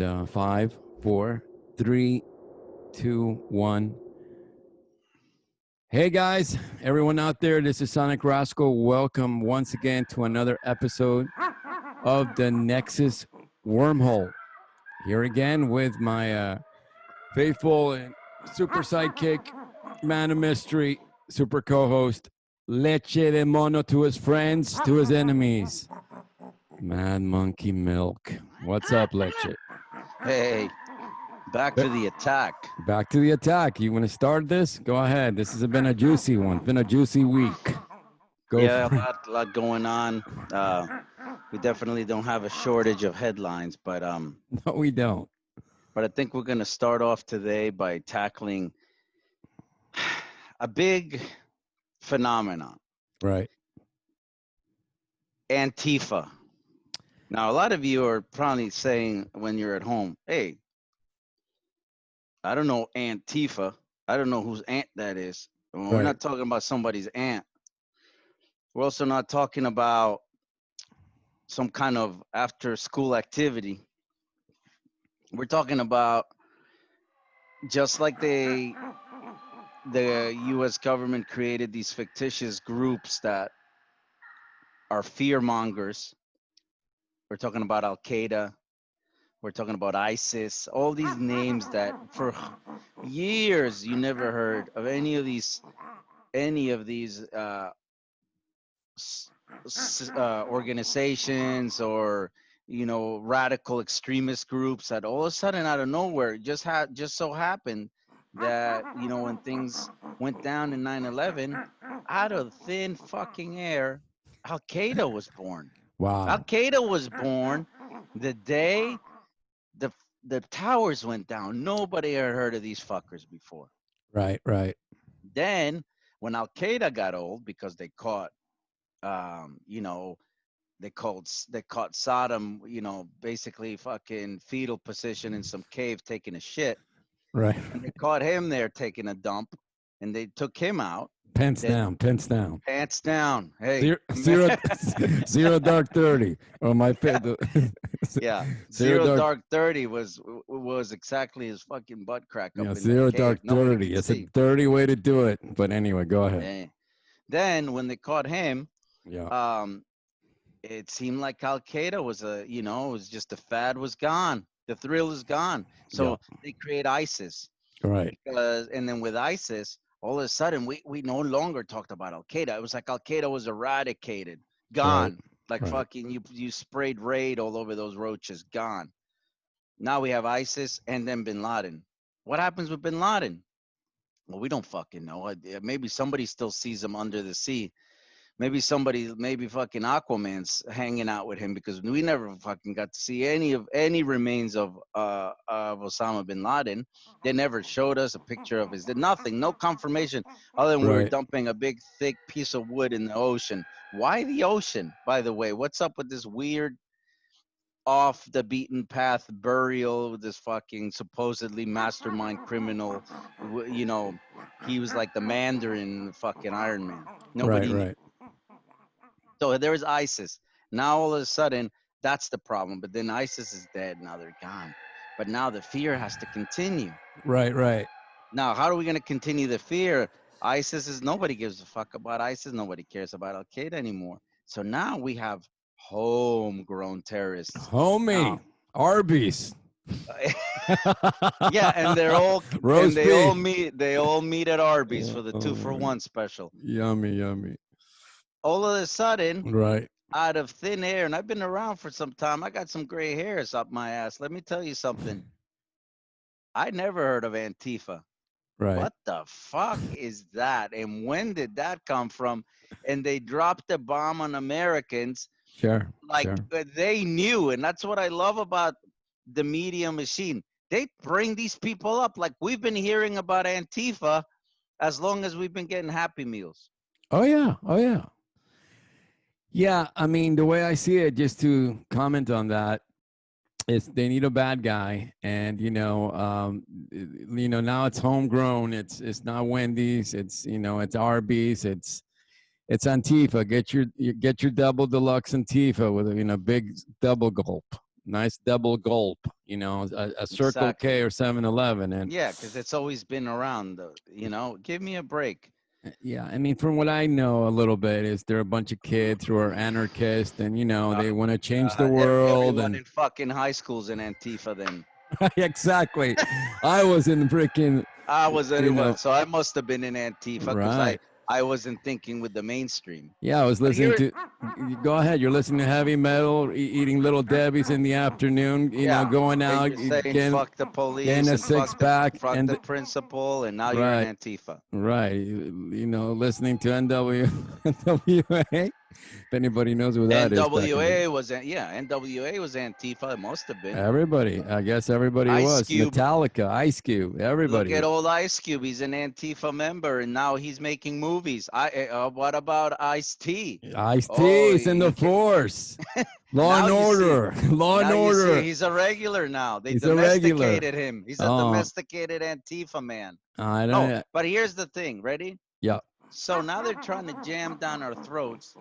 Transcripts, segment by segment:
And 5, 4, 3, 2, 1. Hey guys, everyone out there, this is Sonic Rascal. Welcome once again to another episode of the Nexus Wormhole. Here again with my faithful and super sidekick, man of mystery, super co-host, Leche de Mono to his friends, to his enemies, Mad Monkey Milk. What's up, Leche? Hey, back to the attack. Back to the attack. You want to start this? Go ahead. This has been a juicy one. It's been a juicy week. Go Yeah, for a lot going on. We definitely don't have a shortage of headlines, but No, we don't. I think we're gonna start off today by tackling a big phenomenon, Right. Antifa. Now, a lot of you are probably saying when you're at home, "Hey, I don't know Antifa. I don't know whose aunt that is." Well, we're Right. not talking about somebody's aunt. We're also not talking about some kind of after school activity. We're talking about just like the US government created these fictitious groups that are fear mongers. We're talking about Al-Qaeda. We're talking about ISIS, all these names that for years you never heard of any of these organizations or radical extremist groups that all of a sudden out of nowhere just so happened that when things went down in 9/11, out of thin fucking air, Al-Qaeda was born. Wow. Al-Qaeda was born the day the the towers went down. Nobody had heard of these fuckers before. Right. Right. Then when Al-Qaeda got old because they caught they caught Saddam, basically fucking fetal position in some cave taking a shit. Right. And they caught him there taking a dump, and they took him out. Pants Then down. Pants down. pants down. Hey, Zero dark 30. Or my yeah, Zero zero dark 30 was exactly his fucking butt crack up in Zero that cave. dark Nobody 30. could It's see. a dirty way to do it. But anyway, go ahead. Yeah. Then when they caught him, Yeah. it seemed like Al-Qaeda was it was just the fad was gone. The thrill is gone. So they create ISIS. Right. And then with ISIS, all of a sudden we no longer talked about Al-Qaeda. It was like Al-Qaeda was eradicated, gone. Like fucking you sprayed Raid all over those roaches, gone. Now we have ISIS and then Bin Laden. What happens with Bin Laden? Well, we don't fucking know. Maybe somebody still sees him under the sea. Maybe fucking Aquaman's hanging out with him because we never fucking got to see any remains of Osama bin Laden. They never showed us a picture of his. Nothing, no confirmation other than we were dumping a big thick piece of wood in the ocean. Why the ocean, by the way? What's up with this weird off the beaten path burial with this fucking supposedly mastermind criminal? He was like the Mandarin fucking Iron Man. Nobody knew. Right. So there was ISIS. Now all of a sudden, that's the problem. But then ISIS is dead. Now they're gone. But now the fear has to continue. Right. Now, how are we going to continue the fear? Nobody gives a fuck about ISIS. Nobody cares about Al-Qaeda anymore. So now we have homegrown terrorists. Homie. Arby's. Yeah, and they all meet at Arby's for the 2-for-1 special. Yummy. All of a sudden, right, out of thin air, and I've been around for some time. I got some gray hairs up my ass. Let me tell you something. I never heard of Antifa. Right. What the fuck is that? And when did that come from? And they dropped the bomb on Americans. Sure. They knew, and that's what I love about the media machine. They bring these people up like we've been hearing about Antifa as long as we've been getting Happy Meals. Oh yeah. Yeah, I mean, the way I see it, just to comment on that, is they need a bad guy, and now it's homegrown. It's not Wendy's. It's it's Arby's. It's Antifa. Get your double deluxe Antifa with a big double gulp. nice double gulp, you know, a Circle K Exactly. or 7-Eleven. And Yeah, because it's always been around. You know, give me a break. yeah, I mean, from what I know a little bit is they're a bunch of kids who are anarchists and, you know, Oh they want to my change the God. world. Everyone And in fucking high school's in Antifa then. exactly. I was in freaking, I was you anyone, know, so I must have been in Antifa because I right. I wasn't thinking with the mainstream. Yeah, I was But listening here, to. Go ahead. You're listening to heavy metal, eating Little Debbie's in the afternoon. You know, yeah, going and out, you're saying getting fuck the getting police a and six pack, fuck the and principal, and now you're in right, Antifa. right. You know, listening to NWA. If anybody knows who that is, back in the NWA was NWA was Antifa. It must have been. everybody. I guess everybody Ice was Cube. Metallica, Ice Cube, Look everybody. at old Ice Cube. He's an Antifa member, and now he's making movies. What about Ice T? Ice Oh, T's in the you can force. Law now and you see. Order. Law and Now you see Order. he's a regular now. They He's a regular. domesticated him. He's a Oh, domesticated Antifa man. I No, don't. but here's the thing. Ready? Yeah. So now they're trying to jam down our throats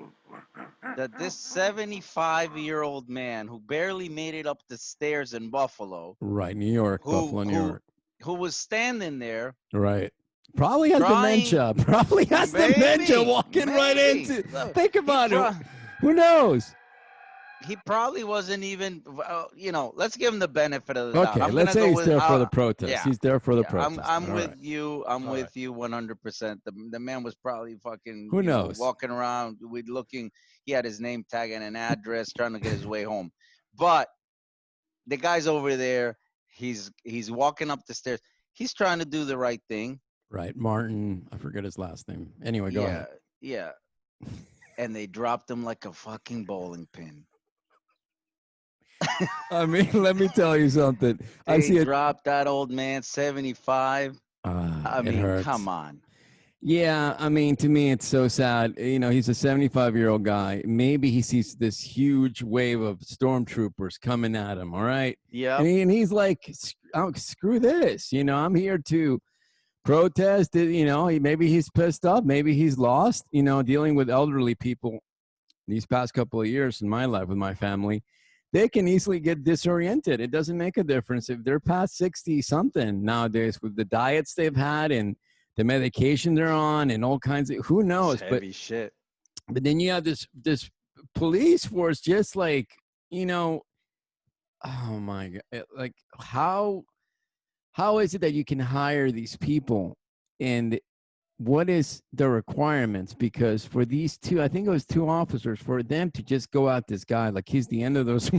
that this 75-year-old man who barely made it up the stairs in Buffalo, Right, New York, who Buffalo, New who York. who was standing there Right. Probably has trying, dementia. Probably has dementia walking right maybe. into. Look, Think about it. Who knows? he probably wasn't even, let's give him the benefit of the doubt. Okay, I'm let's gonna say go he's with there for the protest. yeah, He's there for the yeah. protest. I'm All with right. you. I'm All right. with you 100%. The man was probably fucking, Who knows? walking around with looking. He had his name tag and an address, trying to get his way home. But the guy's over there. He's walking up the stairs. He's trying to do the right thing. Right. Martin, I forget his last name. Anyway, go Yeah, ahead. yeah. And they dropped him like a fucking bowling pin. I mean, let me tell you something. I They see it. dropped that old man, 75. I It mean, hurts. come on. Yeah, I mean, to me, it's so sad. You know, he's a 75-year-old guy. Maybe he sees this huge wave of stormtroopers coming at him. All right, Yep. and he's like, "Oh, screw this." You know, I'm here to protest. You know, maybe he's pissed off. Maybe he's lost. You know, dealing with elderly people these past couple of years in my life with my family, they can easily get disoriented. It doesn't make a difference if they're past 60 something nowadays with the diets they've had and the medication they're on and all kinds of who It's knows. But heavy shit. then you have this police force just like, you know, oh my god, like how is it that you can hire these people and what is the requirements? Because for these two, I think it was two officers, for them to just go at this guy like he's the end of those.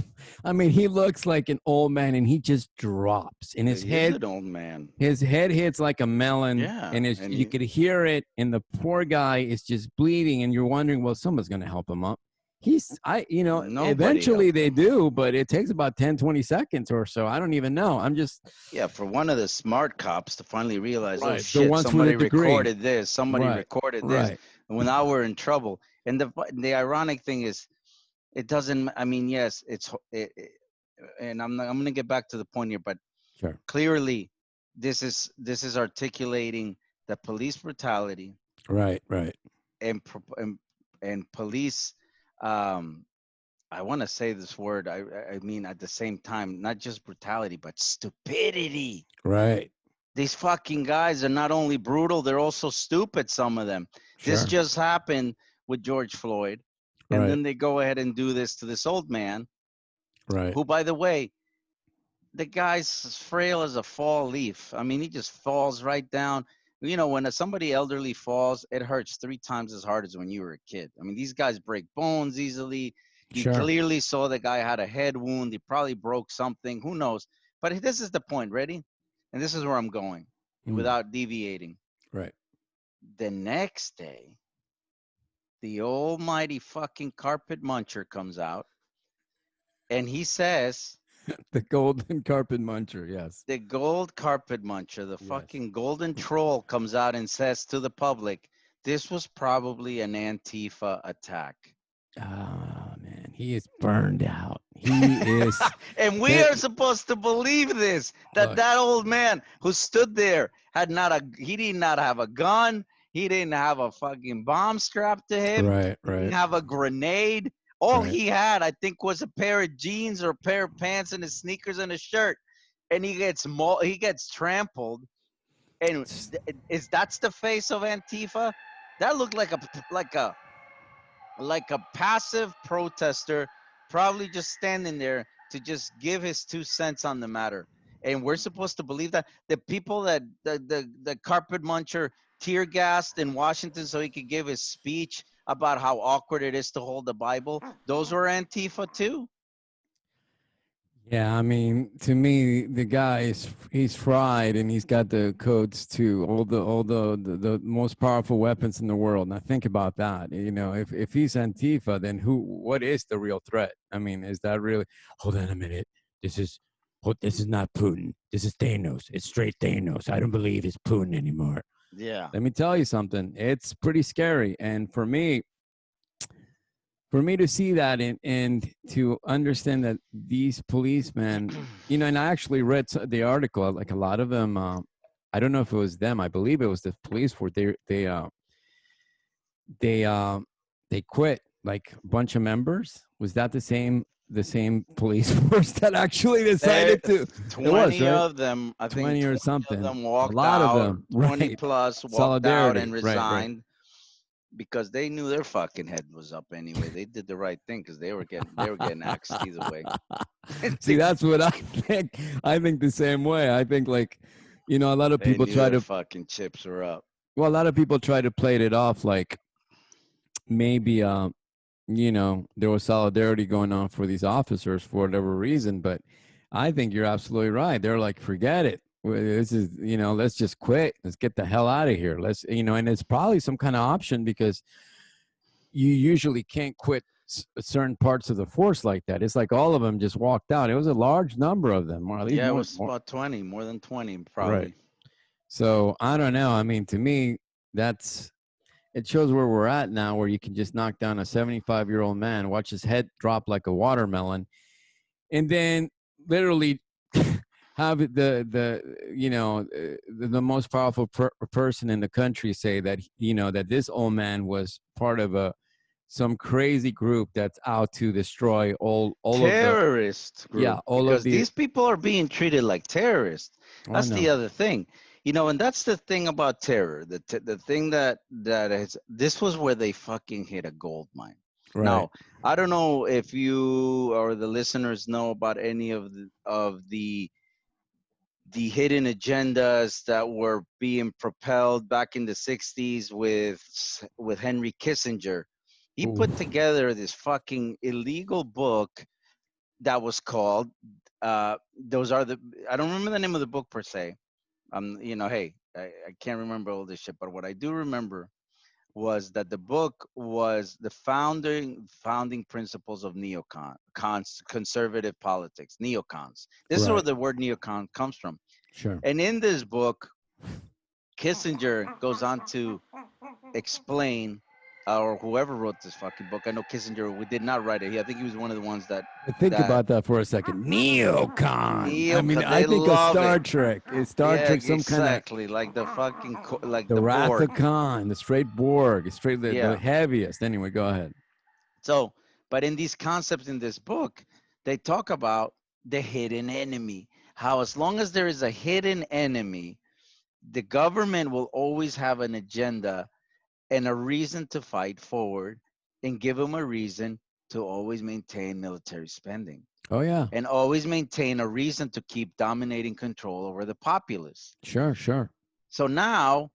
I mean, he looks like an old man and he just drops and He is an old man. his head hits like a melon, Yeah. and And you could hear it, and the poor guy is just bleeding, and you're wondering, well, someone's going to help him up. nobody Eventually helped they him. do, but it takes about 10, 20 seconds or so. I don't even know. I'm just Yeah, for one of the smart cops to finally realize, oh right. The shit, ones with a somebody degree. recorded this, somebody Right. recorded this, Right. and well, now we're in trouble. And the ironic thing is, it doesn't. I mean, yes, and I'm gonna get back to the point here, but Sure. clearly, this is articulating the police brutality Right. Right. and and police. Um, I want to say this word. I mean, at the same time, not just brutality, but stupidity. Right. These fucking guys are not only brutal, they're also stupid, some of them. This Sure. just happened with George Floyd. And Right. then they go ahead and do this to this old man, Right. who, by the way, the guy's as frail as a fall leaf. I mean, he just falls right down. You know, when somebody elderly falls, it hurts 3 times as hard as when you were a kid. I mean, these guys break bones easily. You Sure. clearly saw the guy had a head wound. He probably broke something. Who knows? But this is the point. Ready? And this is where I'm going without deviating. Right. The next day, the almighty fucking carpet muncher comes out and he says, The golden carpet muncher. Yes. the gold carpet muncher, the Yes. fucking golden troll comes out and says to the public, this was probably an Antifa attack. Oh man, he is burned out. He is. And we are supposed to believe this, that that old man who stood there he did not have a gun. He didn't have a fucking bomb strapped to him. Right. He didn't Right. have a grenade. All Right. he had, I think, was a pair of jeans or a pair of pants and his sneakers and a shirt, and he gets trampled. And is that's the face of Antifa? That looked like a passive protester, probably just standing there to just give his 2 cents on the matter. And we're supposed to believe that the people that the carpet muncher tear gassed in Washington so he could give his speech about how awkward it is to hold the Bible, those were Antifa too. Yeah, I mean, to me, the guy he's fried, and he's got the codes to all the most powerful weapons in the world. Now think about that. You know, if he's Antifa, then what is the real threat? I mean, is that really? Hold on a minute. This is not Putin. This is Thanos. It's straight Thanos. I don't believe it's Putin anymore. Yeah. Let me tell you something. It's pretty scary, and for me to see that and to understand that these policemen, you know, and I actually read the article, like a lot of them, I don't know if it was them, I believe it was the police force. They quit, like a bunch of members. Was that the same police force that actually decided to? 20 It was, right? of them, I think 20 or 20 of something. them A walked lot of out, them, 20 right? plus walked out Solidarity, and right. resigned because they knew their fucking head was up anyway. They did the right thing because they were getting axed either way. See, that's what I think. I think the same way. I think, like, you know, a lot of They people knew try their to, fucking chips were up. well, a lot of people try to play it off like maybe, you know, there was solidarity going on for these officers for whatever reason. But I think you're absolutely right. They're like, forget it. This is, you know, let's just quit. Let's get the hell out of here. Let's, you know, and it's probably some kind of option because you usually can't quit certain parts of the force like that. It's like all of them just walked out. It was a large number of them, or at least Yeah, it more, was about 20, more than 20 right. probably. So I don't know. I mean, to me, it shows where we're at now, where you can just knock down a 75-year-old man, watch his head drop like a watermelon, and then literally have the you know the most powerful person in the country say that, you know, that this old man was part of some crazy group that's out to destroy all of the, Terrorist yeah, group, all of because the. these people are being treated like terrorists. Oh, I That's the know. other thing, and that's the thing about terror. The thing that is, this was where they fucking hit a gold mine. Right. Now, I don't know if you or the listeners know about any of the hidden agendas that were being propelled back in the 60s with Henry Kissinger. He Ooh. put together this fucking illegal book that was called those are the I don't remember the name of the book per se. Hey, I can't remember all this shit, but what I do remember was that the book was the founding principles of conservative politics, neocons. This is where Right. the word neocon comes from. Sure. And in this book, Kissinger goes on to explain, or whoever wrote this fucking book. I know Kissinger, we did not write it. I think he was one of the ones that But think that about that for a second. Neocon. I mean, neocon. I They think of love Star it. Trek. Is Star Yeah, Trek some kind of exactly. Like the fucking like the the Wrath Borg. of Khan, the straight Borg, straight the Yeah. heaviest. Anyway, go ahead. So, but in these concepts in this book, they talk about the hidden enemy. How as long as there is a hidden enemy, the government will always have an agenda and a reason to fight forward and give them a reason to always maintain military spending Oh yeah. and always maintain a reason to keep dominating control over the populace. Sure, sure. So now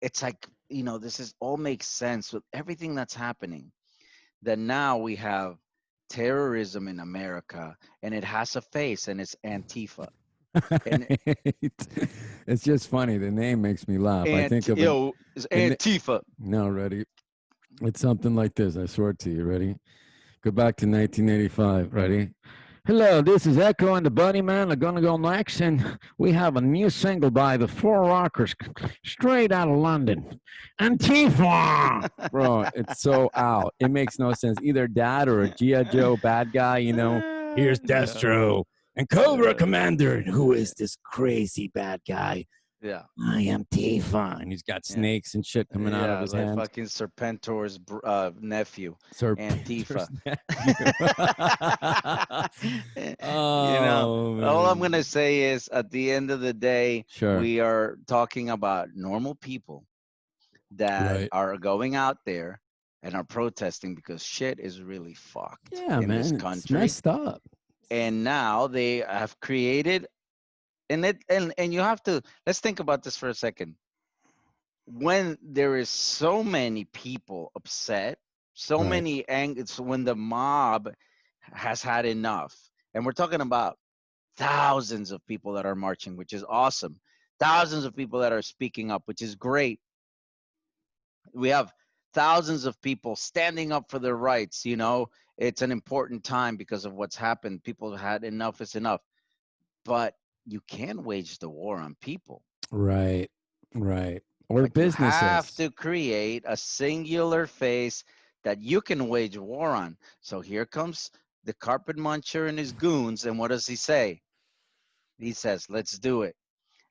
it's like, this is all makes sense with everything that's happening, that now we have terrorism in America and it has a face and it's Antifa. And It's just funny. The name makes me laugh. I think of it's an Antifa. no, ready. It's something like this. I swear to you. Ready? Go back to 1985. Ready? Hello, this is Echo and the Bunny Man. They're gonna go next, and we have a new single by the Four Rockers, straight out of London. Antifa, bro. It's so out. It makes no sense. Either that or a GI Joe bad guy. You know, here's Yeah. Destro and Cobra Commander. And who is this crazy bad guy? Yeah. I am Tifa, and he's got Yeah. snakes and shit coming out of Yeah, his like hands. fucking Serpentor's nephew, Serpentor's Antifa. nephew. You know, Oh all I'm man, gonna say is, at the end of the day, sure, we are talking about normal people that right. are going out there and are protesting because shit is really fucked Yeah, in this man, it's country. messed up. And now they have created, and you have to, let's think about this for a second. When there is so many people upset, so Right, many it's when the mob has had enough, and we're talking about thousands of people that are marching, which is awesome, thousands of people that are speaking up, which is great. We have thousands of people standing up for their rights. It's an important time because of what's happened. People have had enough is enough, but you can't wage the war on people. right, right. Or Like, you have businesses. to create a singular face that you can wage war on. So here comes the carpet muncher and his goons. And what does he say? He says, let's do it.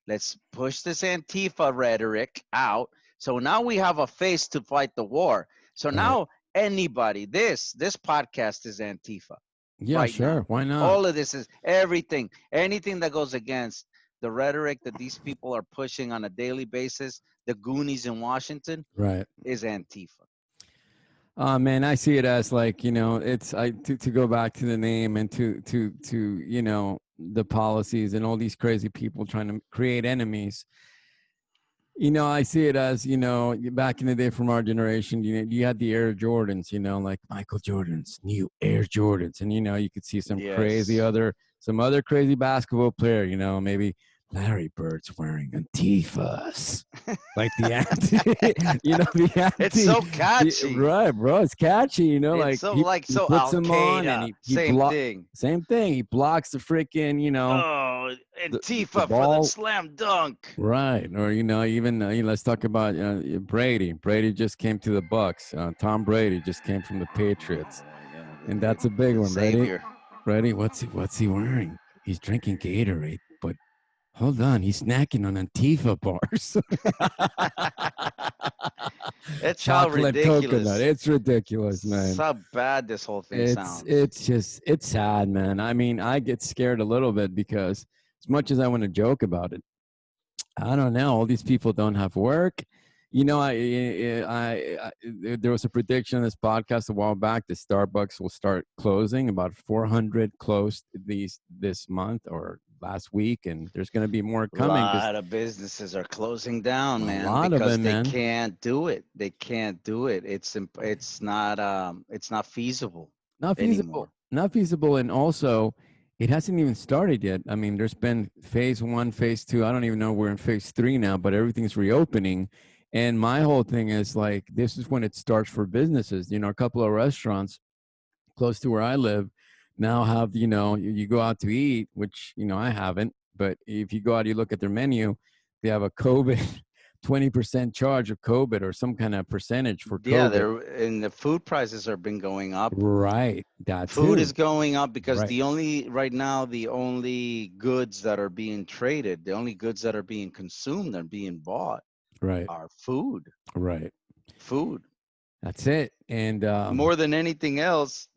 Let's push this Antifa rhetoric out. So now we have a face to fight the war. So Right. now anybody, this podcast is Antifa Yeah, right sure. now. Why not? All of this is everything, anything that goes against the rhetoric that these people are pushing on a daily basis, the Goonies in Washington, Right. is Antifa. Man, I see it as like, it's to go back to the name and to the policies and all these crazy people trying to create enemies. I see it as, back in the day from our generation, you had the Air Jordans, like Michael Jordan's new Air Jordans. And, you could see Yes. some other crazy basketball player, maybe Larry Bird's wearing Antifas. Like the anti, the It's anti, so catchy. right, bro. It's catchy, It's like so, he so puts Al them on and Qaeda. he Same block, thing. same thing. He blocks the freaking, Oh, the Antifa for the ball. slam dunk. Right, or even let's talk about Brady. Brady just came to the Bucks. Tom Brady just came from the Patriots, Yeah, and that's a big the one. Ready, savior. ready? What's he wearing? He's drinking Gatorade, but hold on, he's snacking on Antifa bars. It's how Chocolate coconut. ridiculous. It's ridiculous, It's man. how bad this whole thing It's sounds. it's just it's sad, man. I mean, I get scared a little bit because as much as I want to joke about it, I don't know. All these people don't have work. There was a prediction on this podcast a while back that Starbucks will start closing. About 400 closed this month or last week, and there's going to be more A coming because lot of businesses are closing down, a man, lot of because them, they man. can't do it. They can't do it. It's not feasible Not feasible. anymore. Not feasible, and also it hasn't even started yet. I mean, there's been phase 1, phase 2. I don't even know, we're in phase 3 now, but everything's reopening. And my whole thing is like, this is when it starts for businesses. A couple of restaurants close to where I live now have, you go out to eat, which, I haven't, but if you go out, you look at their menu, they have a COVID 20% charge of COVID or some kind of percentage for Yeah, COVID. they're and the food prices have been going up. Right. That Food is too. going up because Right. the only goods that are being traded, the only goods that are being consumed and being bought Right. are food. Right. Food. That's it. And More than anything else,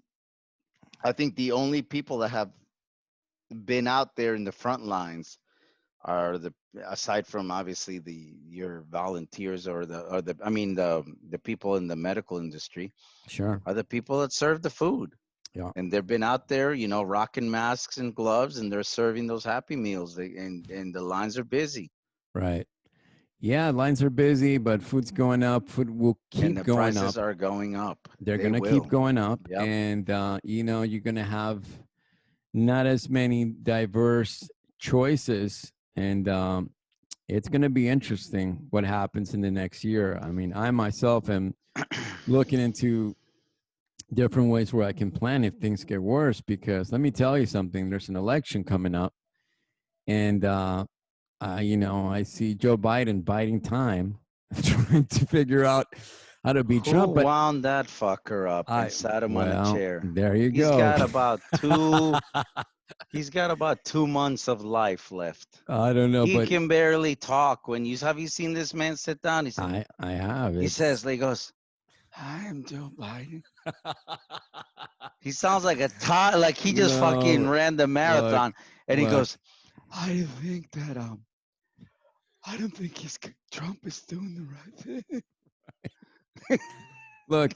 I think the only people that have been out there in the front lines are the aside from obviously your volunteers or the I mean the people in the medical industry sure. are the people that serve the food. Yeah. And they've been out there, rocking masks and gloves, and they're serving those happy meals. And the lines are busy, Right. Yeah, lines are busy, but food's going up. Food will and keep the going prices up. are going up. They're They going to keep will. going up. Yep. And, you're going to have not as many diverse choices. And it's going to be interesting what happens in the next year. I mean, I myself am looking into different ways where I can plan if things get worse, because let me tell you something, there's an election coming up. And, I see Joe Biden biding time, trying to figure out how to beat Who Trump. But wound that fucker up and sat him on a well, chair? there you He's go. got about two. He's got about 2 months of life left. I don't know, He but can barely talk. When you have you seen this man sit down? He said, I have. he It's says, he goes, "I am Joe Biden." He sounds like a like he just fucking no. ran the Look, marathon, and he look. goes, "I think that I don't think Trump is doing the right thing." Look,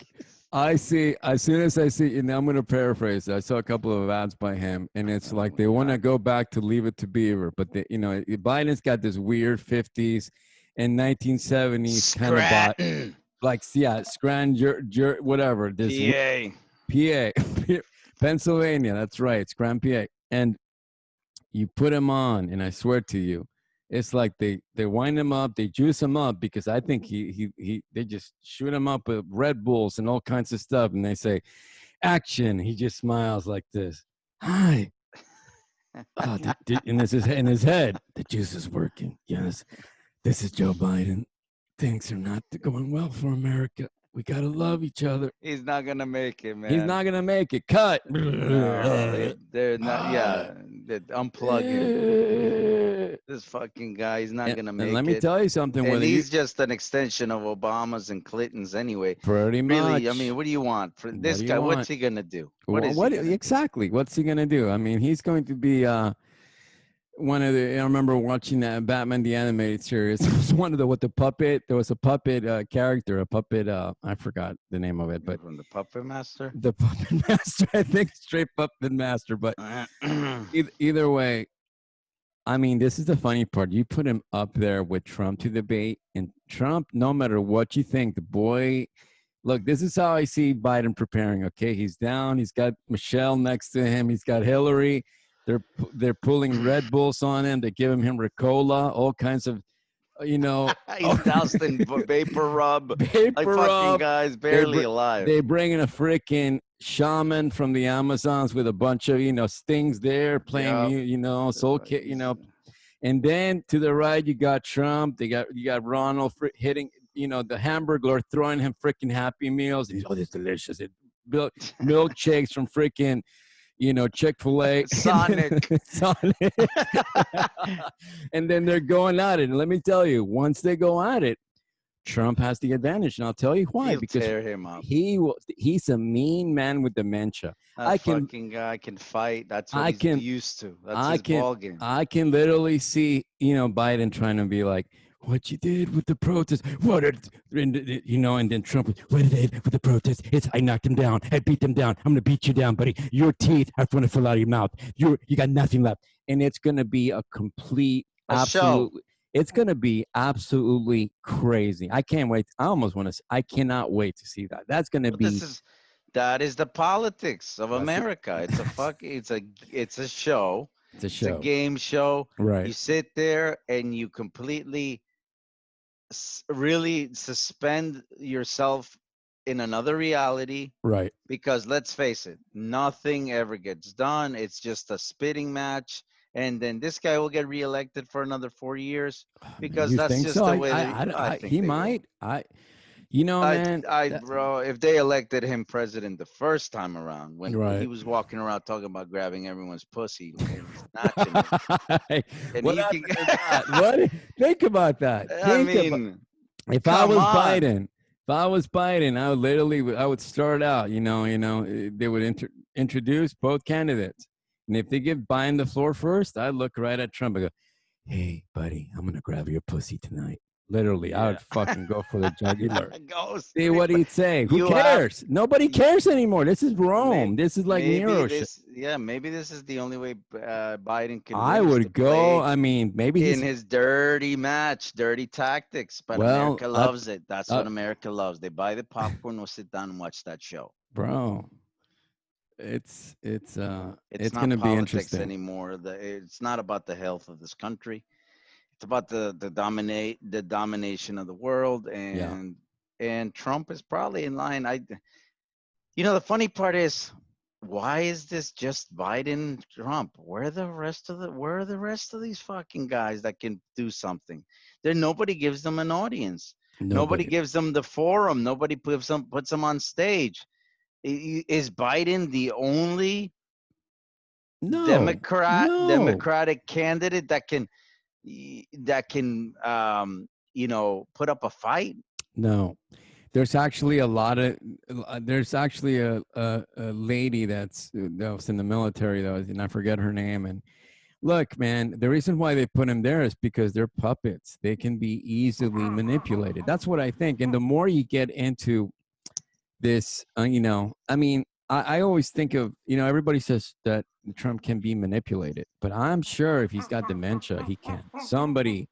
I see. As soon as I see, and I'm going to paraphrase. I saw a couple of ads by him, and it's Oh like my they want to God. go back to Leave It to Beaver, but Biden's got this weird '50s and 1970s kind of bot, Scranton, like yeah, Scran, whatever. This PA. PA, Pennsylvania. That's right, Scran, PA, and you put him on, and I swear to you, it's like they wind him up, they juice him up because I think they just shoot him up with Red Bulls and all kinds of stuff, and they say action. He just smiles like this. Hi. Oh, and this is in his head. The juice is working. Yes, this is Joe Biden. Things are not going well for America. We gotta love each other. He's not gonna make it, He's man. not gonna make it. Cut. No, they're not. Ah. Yeah, unplug him. This fucking guy, he's not gonna And let make me it. tell you something. And Whether you he's just an extension of Obama's and Clinton's anyway. pretty Really, I mean, much, what do you want for what this do you guy? What's want? he gonna do? What Well, is he what gonna do? exactly? What's he gonna do? I mean, he's going to be one of the. I remember watching that Batman the animated series. It was one of the with the puppet. There was a puppet character, a puppet. I forgot the name of it, but From the Puppet Master? the puppet master. I think straight puppet master. But either way, I mean, this is the funny part. You put him up there with Trump to debate, and Trump, no matter what you think, the boy. Look, this is how I see Biden preparing. Okay, he's down. He's got Michelle next to him. He's got Hillary. They're pulling Red Bulls on him. They're giving him Ricola, all kinds of, you know, He's doused in vapor rub. Like paper fucking up. guy's They barely alive. they bring in a freaking shaman from the Amazons with a bunch of stings there playing Yeah. soul kit, and then to the right you got Trump. You got Ronald hitting the Hamburglar, throwing him freaking Happy Meals. He's this delicious. Milkshakes from freaking Chick-fil-A. Sonic. Sonic. And then they're going at it. And let me tell you, once they go at it, Trump has the advantage, and I'll tell you why. He'll Because tear him up. he's a mean man with dementia. That fucking guy can fight. That's what he's used to. That's his ball game. I can literally see Biden trying to be like, what you did with the protest, and then Trump, what did I did with the protest? I knocked him down. I beat them down. I'm gonna beat you down, buddy. Your teeth are going to fall out of your mouth. You got nothing left, and it's gonna be a complete, show. It's gonna be absolutely crazy. I can't wait. I almost want to. I cannot wait to see that. That's gonna be. That is the politics of America. It's a it's a show. It's a show. It's a game show. Right. You sit there and you completely really suspend yourself in another reality. Right. Because let's face it, nothing ever gets done. It's just a spitting match. And then this guy will get reelected for another 4 years because you that's think just so? the way I think he might. Man. Bro, if they elected him president the first time around, when he was walking around talking about grabbing everyone's pussy and snatching it, and what what? Think about that. If I was Biden, I would start out. They would introduce both candidates, and if they give Biden the floor first, I look right at Trump and go, "Hey, buddy, I'm gonna grab your pussy tonight." Literally, I would fucking go for the jugular. See what he'd say. Who cares? Nobody cares anymore. This is Rome. This is like Nero shit. Yeah, maybe this is the only way Biden can. I would go. I mean, maybe in his dirty match, dirty tactics. But America loves it. That's what America loves. They buy the popcorn, we'll sit down and watch that show. Bro, it's not going to be interesting anymore. It's not about the health of this country. It's about the domination of the world, and Trump is probably in line. The funny part is, why is this just Biden, Trump? Where are the rest of these fucking guys that can do something? Nobody gives them an audience. Nobody Nobody. gives them the forum. Nobody puts them on stage. Is Biden the only No, no, Democratic candidate that can put up a fight? no. There's actually a lot of there's actually a lady that was in the military though, and I forget her name. And look, man, the reason why they put them there is because they're puppets. They can be easily manipulated. That's what I think. And the more you get into this, I mean, I always think of, everybody says that Trump can be manipulated, but I'm sure if he's got dementia, he can. Somebody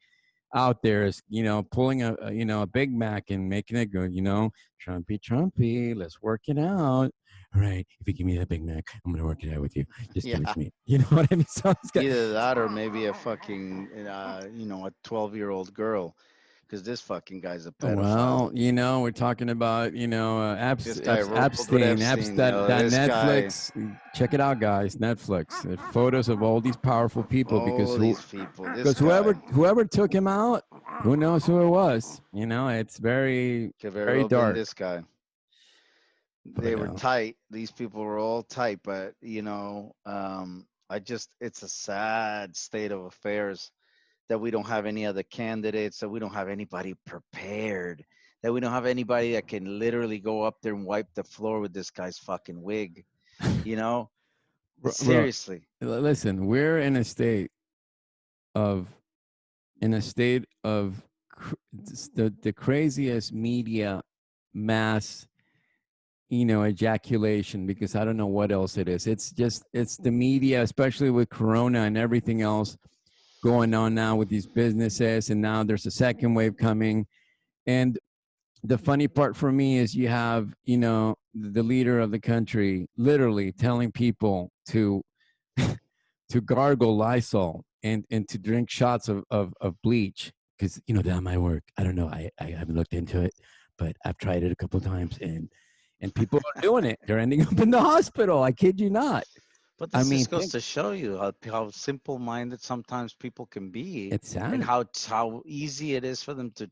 out there is, pulling a Big Mac and making it go, Trumpy, let's work it out. All right, if you give me that Big Mac, I'm gonna work it out with you. Just give it Yeah, to me. You know what I mean? So it's got, either that or maybe a fucking a 12-year-old girl, because this fucking guy's a pedophile. well, we're talking about, This guy rolled with Epstein, Epstein. that This guy, Netflix. Check it out, guys. Netflix. Photos of all these powerful people all these people. This because guy whoever took him out, who knows who it was? It's very, could very very well been dark. this guy. But They were tight. These people were all tight, but it's a sad state of affairs that we don't have any other candidates, that we don't have anybody prepared, that we don't have anybody that can literally go up there and wipe the floor with this guy's fucking wig. You know, bro, seriously. listen, we're of in a state of the craziest media mass, ejaculation, because I don't know what else it is. It's the media, especially with Corona and everything else going on now with these businesses, and now there's a second wave coming. And the funny part for me is you have, the leader of the country literally telling people to to gargle Lysol and to drink shots of bleach because that might work. I don't know. I haven't looked into it, but I've tried it a couple of times and people are doing it. They're ending up in the hospital. I kid you not. But I this mean, just goes to show you how simple-minded sometimes people can be, it's and sad. how easy it is for them to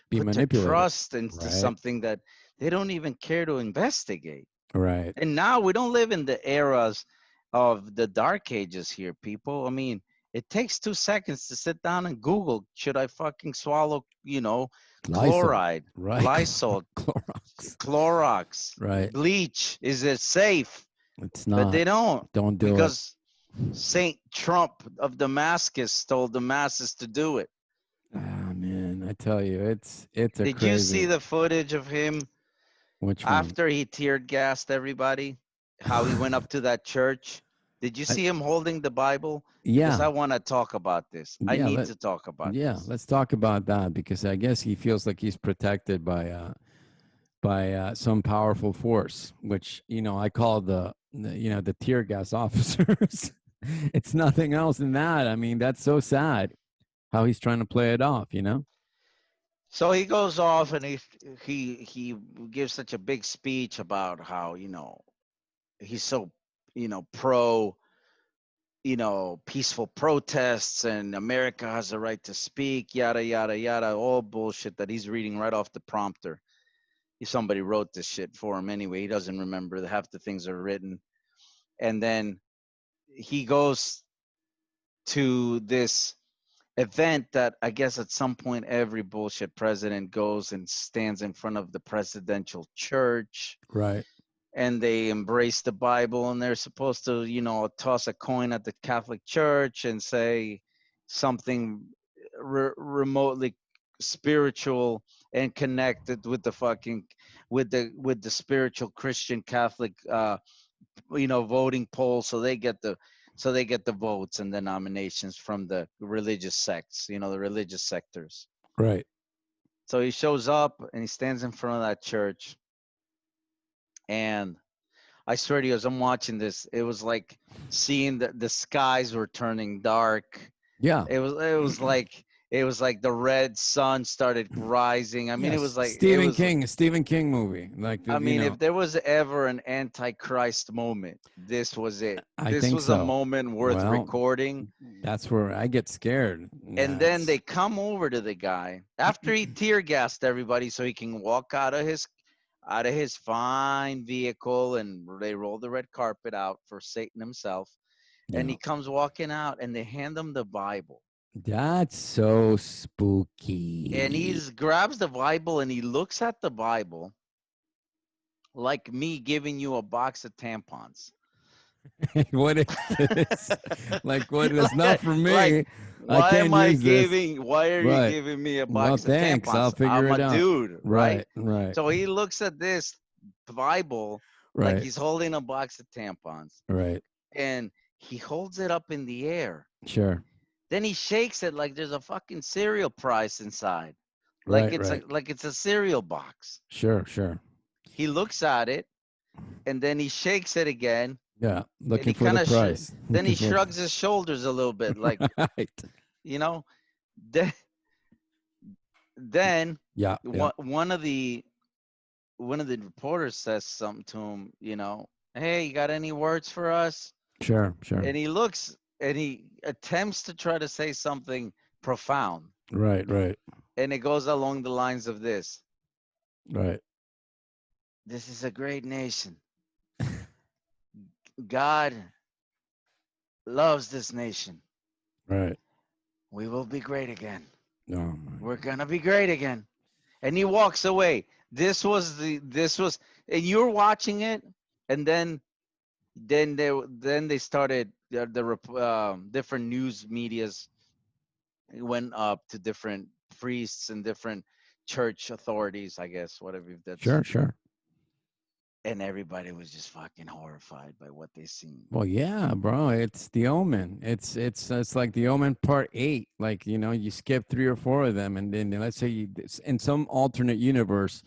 Be put their manipulated. trust into Right. something that they don't even care to investigate. Right. And now we don't live in the eras of the dark ages here, people. I mean, it takes 2 seconds to sit down and Google, should I fucking swallow, Lysol. chloride, Right. Lysol, Clorox. Clorox, Right. bleach? Is it safe? It's But not. they don't, Don't do it. because Saint Trump of Damascus told the masses to do it. Ah, man, I tell you, it's a Did you see crazy. the footage of him Which one? after he tear gassed everybody? How he went up to that church? Did you I, see him holding the Bible? Because yeah, I want to talk about this. I yeah. need to talk about this. Let's talk about that because I guess he feels like he's protected by some powerful force, which I call the tear gas officers. It's nothing else than that. I mean, that's so sad how he's trying to play it off. So he goes off and he gives such a big speech about how he's so pro peaceful protests, and America has a right to speak, yada, yada, yada, all bullshit that he's reading right off the prompter. Somebody wrote this shit for him anyway. He doesn't remember. Half the things are written. And then he goes to this event that I guess at some point every bullshit president goes and stands in front of the presidential church, Right. and they embrace the Bible, and they're supposed to, toss a coin at the Catholic Church and say something remotely spiritual and connected with the fucking with the spiritual Christian Catholic voting poll, so they get the votes and the nominations from the religious sects, the religious sectors. Right. So he shows up and he stands in front of that church, and I swear to you, as I'm watching this, it was like seeing the skies were turning dark. Yeah. It was like It was like the red sun started rising. I mean, Yes, it Stephen was. King, a Stephen King movie. Like I you mean, know, if there was ever an antichrist moment, this was it. I This think was a so. moment worth Well, recording. that's where I get scared. And then That's they come over to the guy after he tear gassed everybody so he can walk out of his fine vehicle, and they roll the red carpet out for Satan himself. And yeah. he comes walking out and they hand him the Bible. That's so And spooky. grabs the Bible and he looks at the Bible like me giving you a box of tampons. What is this? Like, what is not like, for like, me? I can't use this. why are you Right. giving me a Well, box of thanks. I'll tampons? figure I'm a it out. dude, right? Right. Right. So he looks at this Bible like Right. he's holding a box of tampons, Right. and he holds it up in the air. Sure. Then he shakes it like there's a fucking cereal prize inside. Right. Right. Like it's a cereal box. Sure. Sure. He looks at it and then he shakes it again, Yeah. and Looking for the price. then he Looking for shrugs his shoulders a little bit, like, right. you know. Then, then Yeah. Yeah. one of the reporters says something to him, hey, you got any words for us? Sure. Sure. And he looks and he attempts to try to say something profound, Right. Right. and it goes along the lines of this: Right. this is a great nation. God loves this nation. Right. We will be great again. Oh We're my. gonna be great again. And he walks away. This was, and you're watching it, and then they started different news medias went up to different priests and different church authorities, I guess, whatever that's, Sure. Sure. and everybody was just fucking horrified by what they seen. Well, yeah, bro. It's the Omen. It's like the Omen Part 8. Like, you skip 3 or 4 of them, and then let's say in some alternate universe,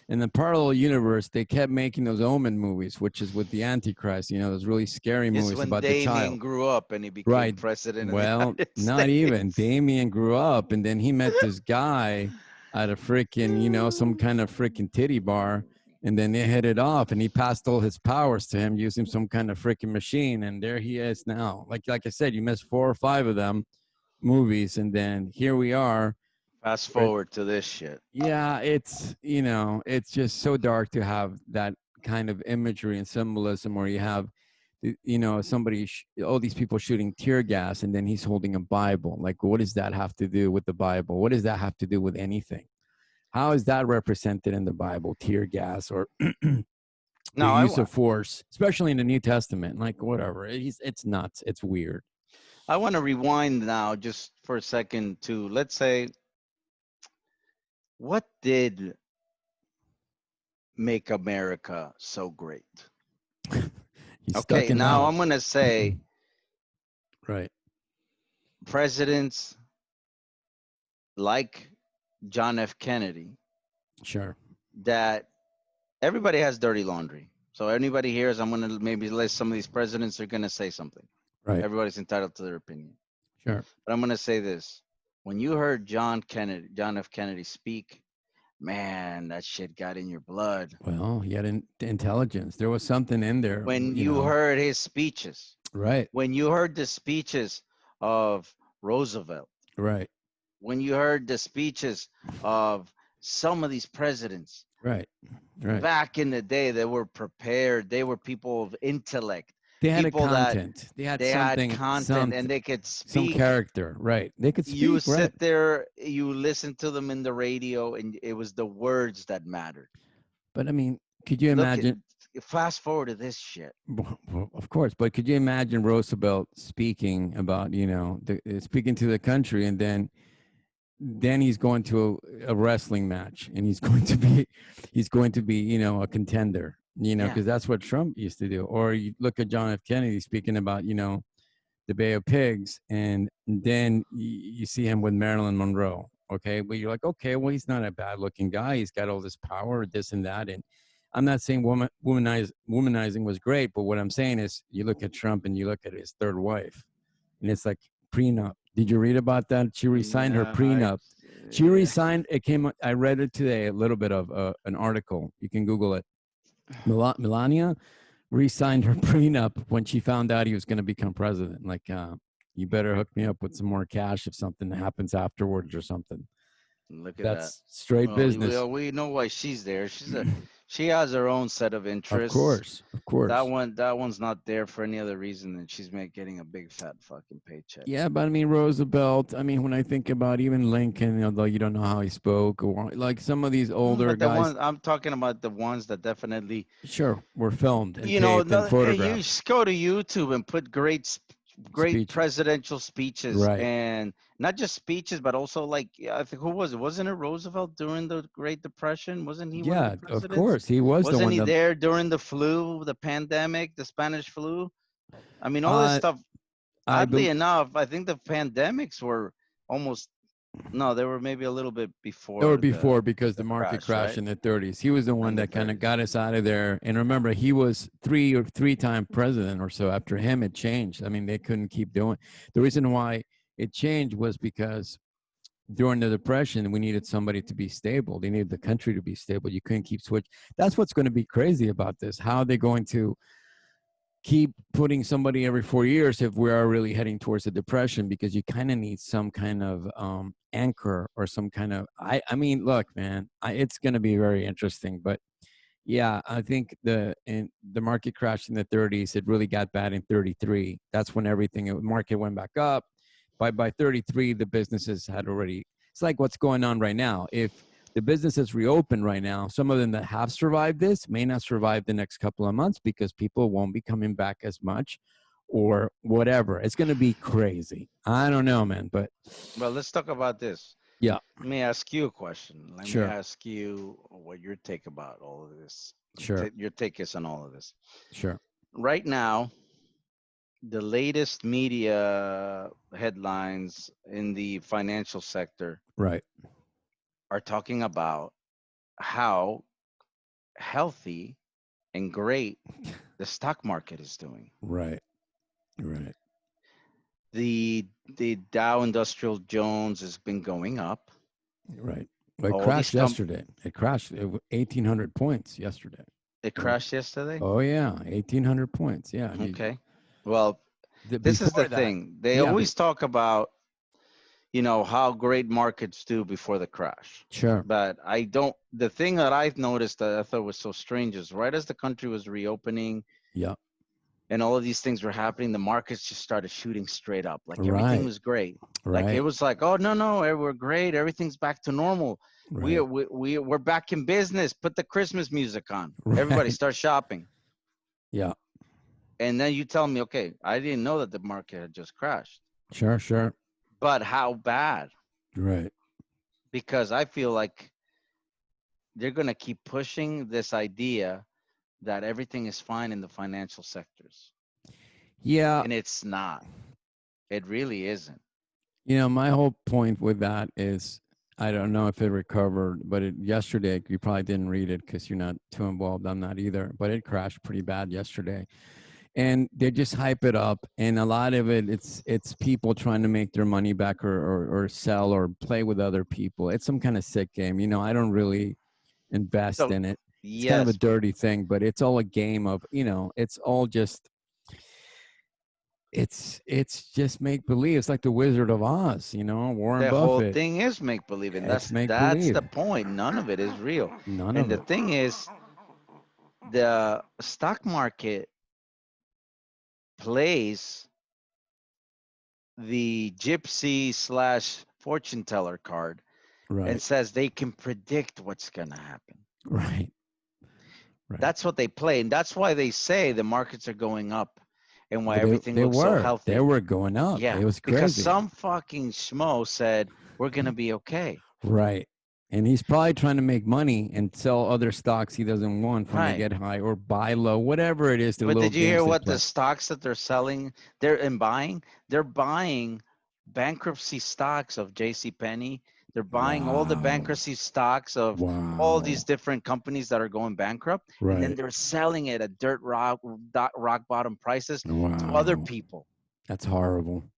in the parallel universe, they kept making those Omen movies, which is with the Antichrist. Those really scary It's movies when about the Damien child. grew up and he became Right. president of the Well, United not even. States. Damien grew up, and then he met this guy at a freaking, some kind of freaking titty bar, and then they hit it off, and he passed all his powers to him using some kind of freaking machine, and there he is now. Like I said, you missed 4 or 5 of them movies, and then here we are. Fast But forward to this shit. yeah, it's just so dark to have that kind of imagery and symbolism where you have somebody all these people shooting tear gas, and then he's holding a Bible. Like, what does that have to do with the Bible? What does that have to do with anything? How is that represented in the Bible? Tear gas or the Now, use of force, especially in the New Testament. Like, whatever, it's nuts, it's weird. I want to rewind now just for a second to, let's say, what did make America so great? He's stuck Okay, in now hell. I'm going to say Right. presidents like John F. Kennedy, Sure. that everybody has dirty laundry. So anybody here, I'm going to maybe list some of these presidents are going to say something. Right. Everybody's entitled to their opinion. Sure. But I'm going to say this. When you heard John F. Kennedy speak, man, that shit got in your blood. Well, he had intelligence. There was something in there. When you heard his speeches, Right. when you heard the speeches of Roosevelt, Right. when you heard the speeches of some of these presidents, Right. Right. back in the day, they were prepared. They were people of intellect. They had People a content. They had something, content, and they could some speak. character. Right. They could You speak. Right. sit there, you listen to them in the radio, and it was the words that mattered. But I mean, could you Look at, imagine? fast forward to this shit. Well, of course, but could you imagine Roosevelt speaking about, speaking to the country, and then he's going to a wrestling match, and he's going to be a contender, Yeah. because that's what Trump used to do. Or you look at John F. Kennedy speaking about, the Bay of Pigs, and then you see him with Marilyn Monroe. Okay, but you're like, okay, well, he's not a bad looking guy. He's got all this power, this and that. And I'm not saying womanizing was great, but what I'm saying is, you look at Trump and you look at his third wife, and it's like prenup, Did you read about that? She resigned her No, I, prenup. She resigned. It came. I read it today. A little bit of an article. You can Google it. Melania resigned her prenup when she found out he was going to become president. Like, you better hook me up with some more cash if something happens afterwards or something. look at that. That's straight Well, business. we know why she's there. She has her own set of Of interests. course, of course. That one's not there for any other reason than she's getting a big fat fucking paycheck. Yeah, but I mean Roosevelt. I mean, when I think about even Lincoln, although you don't know how he spoke, or like some of these older But the guys, ones I'm talking about, the ones that definitely, sure, were filmed and you know, taped and no, you photographed. just go to YouTube and put great Speeches, presidential speeches, right? and not just speeches, but also like, yeah, I think who was it? Wasn't it Roosevelt during the Great Depression? Wasn't he one of the Yeah, of presidents? course, he was the Wasn't one he that. there during the flu, the pandemic, the Spanish flu? I mean, all this Uh, stuff. I Oddly bel enough, I think the pandemics were almost no, they were maybe a little bit or before before because the the market crash, crashed right? in the 30s. He was the one And the that kind of 30s. got us out of there. And remember, he was three-time president or so. After him, it changed. I mean, they couldn't keep doing. The reason why it changed was because during the depression we needed somebody to be stable. They needed the country to be stable. You couldn't keep switch. That's what's going to be crazy about this. How are they going to keep putting somebody every 4 years if we are really heading towards a depression? Because you kind of need some kind of anchor or some kind of I mean, look, man, it's going to be very interesting. But yeah, I think the market crashed in the 30s. It really got bad in 33. That's when everything market went back up. By 33, the businesses had already. It's like what's going on right now. If the businesses reopen right now, some of them that have survived this may not survive the next couple of months because people won't be coming back as much, or whatever. It's going to be crazy. I don't know, man, but Well, let's talk about this. yeah, Let me ask you a question. Let me sure, ask you what your take about all of this. sure, Your take is on all of this. sure. Right now, the latest media headlines in the financial sector Right, are talking about how healthy and great the stock market is doing. right, right, The Dow Industrial Jones has been going up. right. Well, it All these crashed yesterday. It crashed 1,800 points yesterday. it Oh, crashed yesterday. oh yeah, 1,800 points. Yeah. Okay. Well, this is the Before that, thing. They yeah, always talk about, how great markets do before the crash. sure. But I don't, the thing that I've noticed that I thought was so strange is right as the country was reopening Yeah, and all of these things were happening, the markets just started shooting straight up. Like everything right, was great. Like it right, was like, oh no, we're great. Everything's back to normal. We are right, we're back in business. Put the Christmas music on. Everybody right. start shopping. Yeah, And then you tell me, okay, I didn't know that the market had just crashed. sure, sure. But how bad? Right. Because I feel like they're going to keep pushing this idea that everything is fine in the financial sectors. Yeah, And it's not. It really isn't. my whole point with that is I don't know if it recovered, but yesterday you probably didn't read it because you're not too involved. I'm not either, but it crashed pretty bad yesterday. And they just hype it up, and a lot of it's people trying to make their money back, or sell or play with other people. It's some kind of sick game. I don't really invest So, in it. It's kind of a yes, dirty thing, but it's all a game of, it's all just it's just make believe. It's like the Wizard of Oz, Warren the whole Buffett. thing is make believe. And It's make that's believe. the point. None of it is real. None And of the it. thing is, the stock market plays the gypsy slash fortune teller card and Right. says they can predict what's going to happen. Right. Right. That's what they play. And that's why they say the markets are going up and why Well, they everything they looks so were they healthy. were going up. Yeah, It was because crazy. some fucking schmo said we're going to be okay. Right. And he's probably trying to make money and sell other stocks he doesn't want when they Right. get high, or buy low, whatever it is, the But little did you hear games they what the play. stocks that they're selling, they're in buying? They're buying bankruptcy stocks of J.C. Penney. They're buying all the Wow. bankruptcy stocks of all these Wow. different companies that are going bankrupt, and then Right. they're selling it at rock bottom prices to other Wow. people. That's horrible.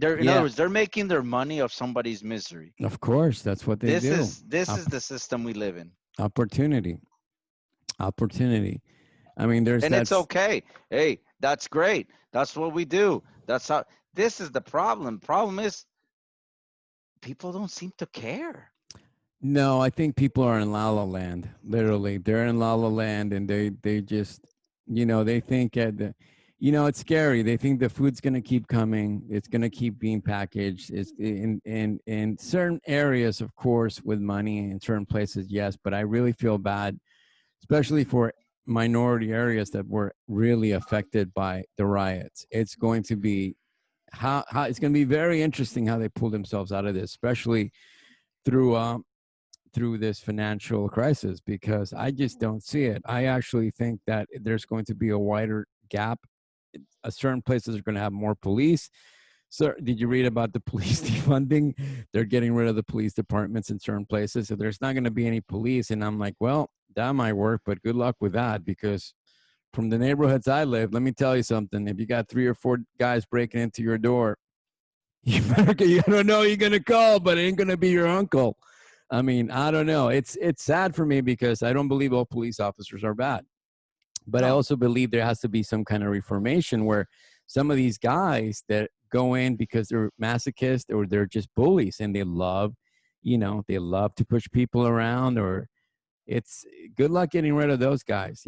They're, in other Yeah, words, they're making their money off somebody's misery. of course, that's what they This do. is this Op- is the system we live in, opportunity, opportunity. I mean, there's and it's that's okay. Hey, that's great. That's what we do. That's how. This is the problem. Problem is people don't seem to care. no. I think people are in La La Land. Literally, they're in La La Land, and they just, they think at the, it's scary. They think the food's gonna keep coming. It's gonna keep being packaged. It's in certain areas, of course, with money in certain places, yes. But I really feel bad, especially for minority areas that were really affected by the riots. It's going to be how it's going to be very interesting how they pull themselves out of this, especially through through this financial crisis, because I just don't see it. I actually think that there's going to be a wider gap. Certain places are going to have more police. So, did you read about the police defunding? They're getting rid of the police departments in certain places, so there's not going to be any police. And I'm like, well, that might work, but good luck with that, because from the neighborhoods I live, let me tell you something. If you got 3 or 4 guys breaking into your door, you don't know who you're gonna call, but it ain't gonna be your uncle. I mean, I don't know. It's sad for me because I don't believe all police officers are bad, but I No, also believe there has to be some kind of reformation where some of these guys that go in because they're masochists or they're just bullies and they love, they love to push people around, or it's good luck getting rid of those guys.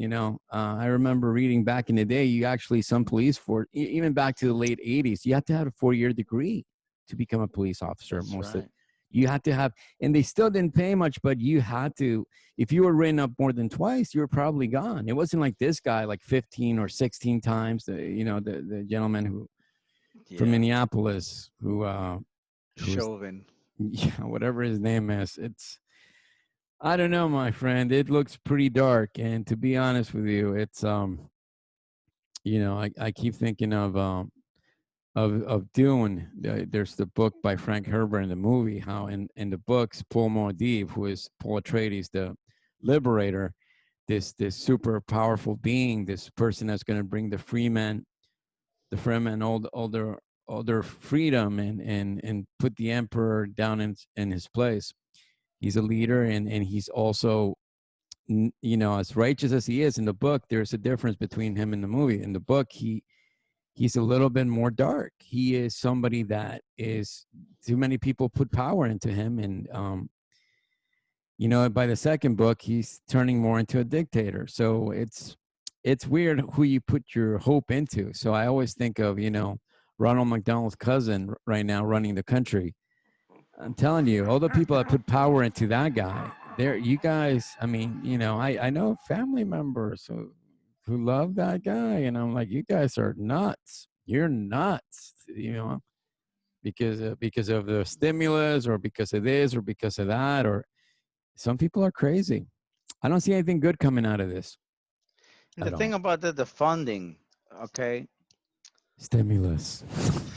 I remember reading back in the day, you actually, some police for even back to the late 80s, you had to have a 4-year degree to become a police officer. that's Most of right. you had to have, and they still didn't pay much, but you had to, if you were written up more than twice, you were probably gone. It wasn't like this guy, like 15 or 16 times, the gentleman who from Yeah, Minneapolis, who's, Chauvin. yeah, whatever his name is. I don't know, my friend. It looks pretty dark, and to be honest with you, it's I keep thinking of Dune. There's the book by Frank Herbert and the movie. How in the books, Paul Mordiv, who is Paul Atreides, the liberator, this super powerful being, this person that's going to bring the freemen all their freedom, and put the emperor down in his place. He's a leader, and he's also, as righteous as he is in the book, there's a difference between him and the movie. In the book, he's a little bit more dark. He is somebody that is, too many people put power into him, and by the second book, he's turning more into a dictator. So it's weird who you put your hope into. So I always think of, Ronald McDonald's cousin right now running the country. I'm telling you, all the people that put power into that guy, there, you guys. I mean, I know family members who love that guy, and I'm like, you guys are nuts. You're nuts, because of the stimulus, or because of this, or because of that, or some people are crazy. I don't see anything good coming out of this And the at thing all. about the funding, okay, Stimulus,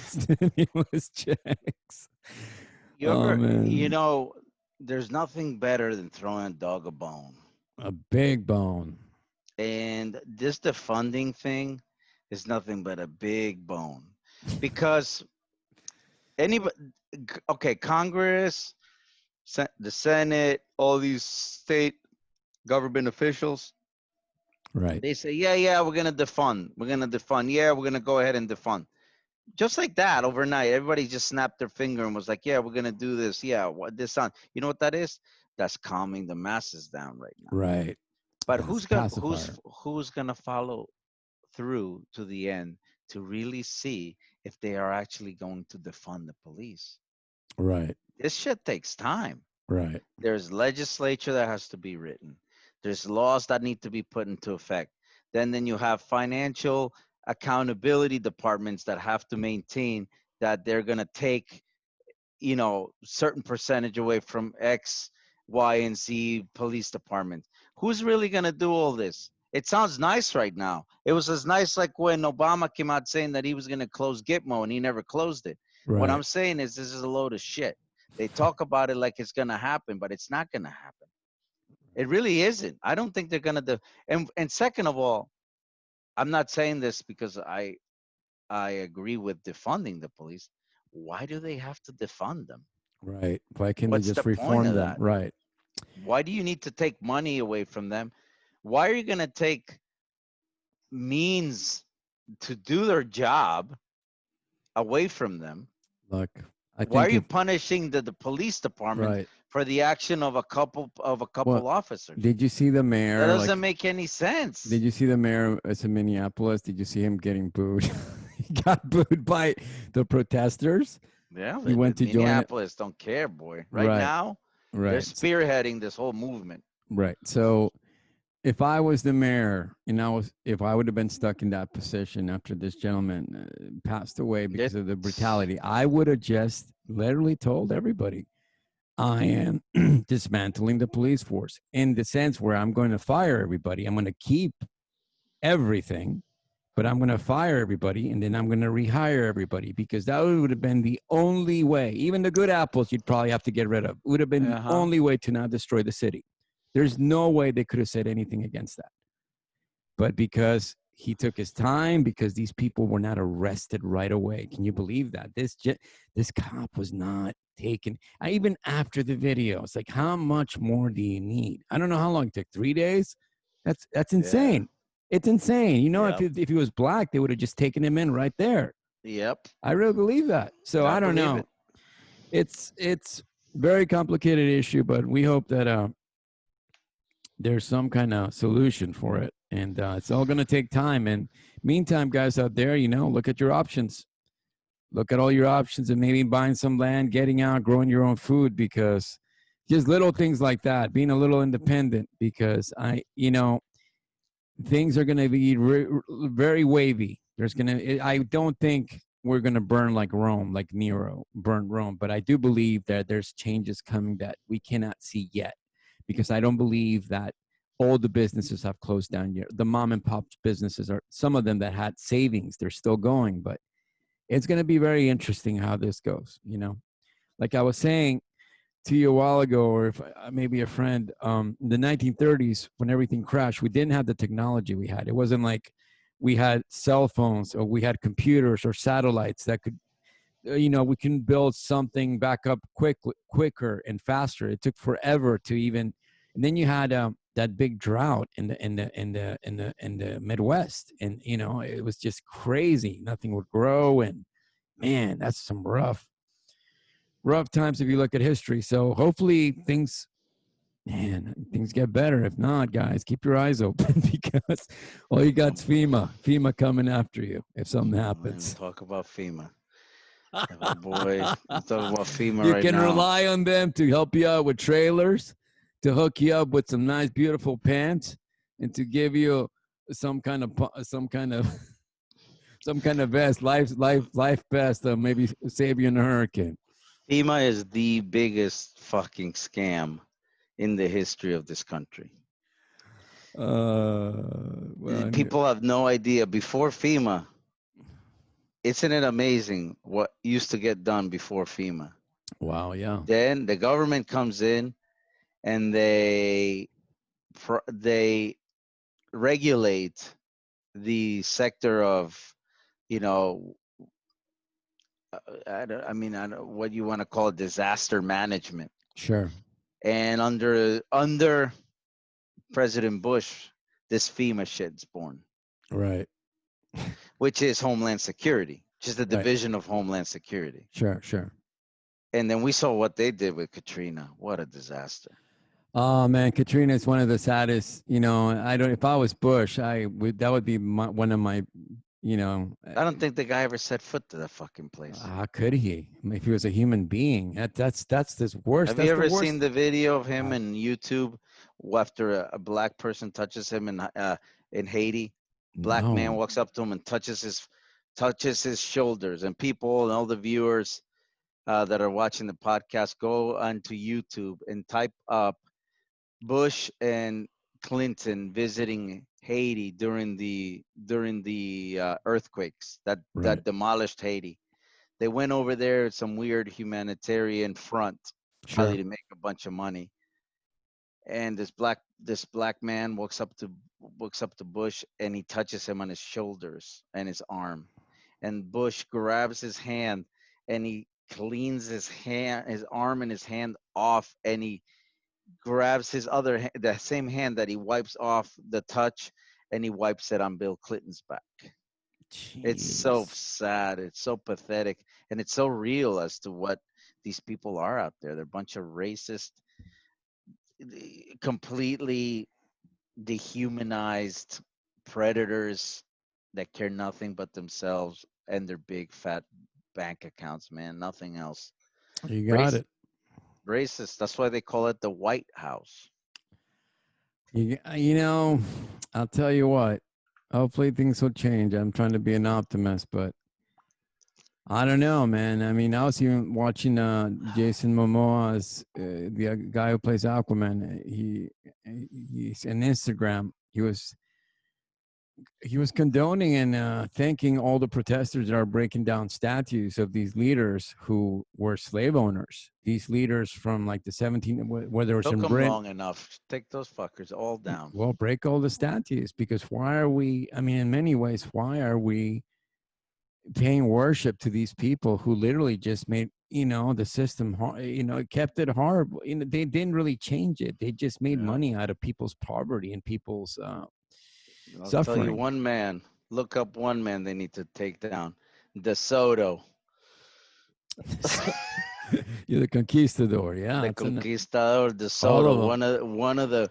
stimulus checks. you Oh ever, man, there's nothing better than throwing a dog a bone. a big bone. And this defunding thing is nothing but a big bone because anybody, okay, Congress, the Senate, all these state government officials, Right, they say, yeah, yeah, we're going to defund. We're going to defund. Yeah, we're going to go ahead and defund. Just like that overnight, everybody just snapped their finger and was like, yeah, we're going to do this. Yeah, what this on? You know what that is? That's calming the masses down right now. right. But Yes, who's pacifier. who's going to follow through to the end to really see if they are actually going to defund the police? Right, This shit takes time. right, There's legislature that has to be written. There's laws that need to be put into effect. Then you have financial accountability departments that have to maintain that they're going to take, certain percentage away from X, Y, and Z police departments. Who's really going to do all this? It sounds nice right now. It was as nice like when Obama came out saying that he was going to close Gitmo and he never closed it. What right, I'm saying is this is a load of shit. They talk about it like it's going to happen, but it's not going to happen. It really isn't. I don't think they're going to do. And second of all, I'm not saying this because I agree with defunding the police. why do they have to defund them? Right. Why can't they What's just the point reform of them? that? Right. Why do you need to take money away from them? Why are you going to take means to do their job away from them? Look, I Why are think you if punishing the police department right. for the action of a Well, couple officers? did you see the That mayor? doesn't Like, make any did sense. you see the mayor in Minneapolis? Did you see him getting booed? He got booed by the protesters. Yeah, He went to join it. Minneapolis don't care, boy. Right Right. now, they're Right. spearheading this whole movement. Right. So if I was the mayor and if I would have been stuck in that position after this gentleman passed away because of the It's brutality, I would have just literally told everybody I am dismantling the police force in the sense where I'm going to fire everybody. I'm going to keep everything, but I'm going to fire everybody and then I'm going to rehire everybody because that would have been the only way. Even the good apples you'd probably have to get rid of. It would have been the uh-huh. only way to not destroy the city. There's no way they could have said anything against that. But because he took his time, because these people were not arrested right away. Can you believe that? This cop was not taken. Even after the video, it's like, how much more do you need? I don't know how long it took. 3 days? That's Yeah. insane. It's insane. You know, Yep. if he was black, they would have just taken him in right there. Yep. I really believe that. So I I don't believe know. it. It's very complicated issue, but we hope that there's some kind of solution for it. And it's all going to take time. And meantime, guys out there, look at your options. Look at all your options and maybe buying some land, getting out, growing your own food because just little things like that, being a little independent because things are going to be very wavy. I don't think we're going to burn like Rome, like Nero burned Rome, but I do believe that there's changes coming that we cannot see yet because I don't believe that all the businesses have closed down yet. The mom and pop businesses are some of them that had savings, they're still going, but it's going to be very interesting how this goes. Like I was saying, to you a while ago, or if maybe a friend, in the 1930s, when everything crashed, we didn't have the technology we had. It wasn't like we had cell phones or we had computers or satellites that could, we can build something back up quicker and faster. It took forever to even, and then you had that big drought in the Midwest, and it was just crazy. Nothing would grow, and man, that's some rough times if you look at history. So hopefully things get better. If not, guys, keep your eyes open because all you got's FEMA coming after you if something And happens. talk about FEMA. Boy, I'm talking about FEMA You right can now. rely on them to help you out with trailers, to hook you up with some nice, beautiful pants, and to give you some kind of some kind of some kind of vest, life vest, maybe save you in a hurricane. FEMA is the biggest fucking scam in the history of this country. Well, People have no idea. Before FEMA, isn't it amazing what used to get done before FEMA? wow, yeah, Then the government comes in and they regulate the sector of, you know, I don't, what you want to call disaster management. sure, And under President Bush, this FEMA shit's born, right, which is Homeland Security, just a right, division of Homeland Security. sure. And then we saw what they did with Katrina. What a disaster. Oh man, Katrina is one of the saddest. I don't. If I was Bush, I would. That would be one of my. You know, I don't think the guy ever set foot to that fucking place. how could he? If he was a human being, that's this worst. Have you That's the ever seen worst. the video of him Uh, in YouTube after a black person touches him in Haiti? Black man no, walks up to him and touches his shoulders. And people and all the viewers that are watching the podcast, go onto YouTube and type up Bush and Clinton visiting Haiti during the earthquakes that right, demolished Haiti. They went over there, some weird humanitarian front, probably sure, to make a bunch of money. And this black man walks up to Bush and he touches him on his shoulders and his arm. And Bush grabs his hand and he cleans his arm and his hand off, and he grabs his the same hand that he wipes off the touch, and he wipes it on Bill Clinton's back. It's so Jeez. sad. It's so pathetic, and it's so real as to what these people are out there. They're a bunch of racist, completely dehumanized predators that care nothing but themselves and their big fat bank accounts, man. Nothing else. You got Race, it. racist. That's why they call it the White House. You know, I'll tell you what. Hopefully things will change. I'm trying to be an optimist, but I don't know, man. I mean, I was even watching Jason Momoa's the guy who plays Aquaman. He's on Instagram. He was condoning and thanking all the protesters that are breaking down statues of these leaders who were slave owners. These leaders from like the 17, whether it's Took in them Britain. long enough. Take those fuckers all down. Well, break all the statues because why are we? I mean, in many ways, why are we paying worship to these people who literally just made the system kept it horrible. They didn't really change it. They just made Yeah. money out of people's poverty and people's I'll tell you suffering. one man. Look up one man they need to take down. De Soto. So, you're the conquistador. Yeah, The it's Conquistador de all Soto. of them. One of the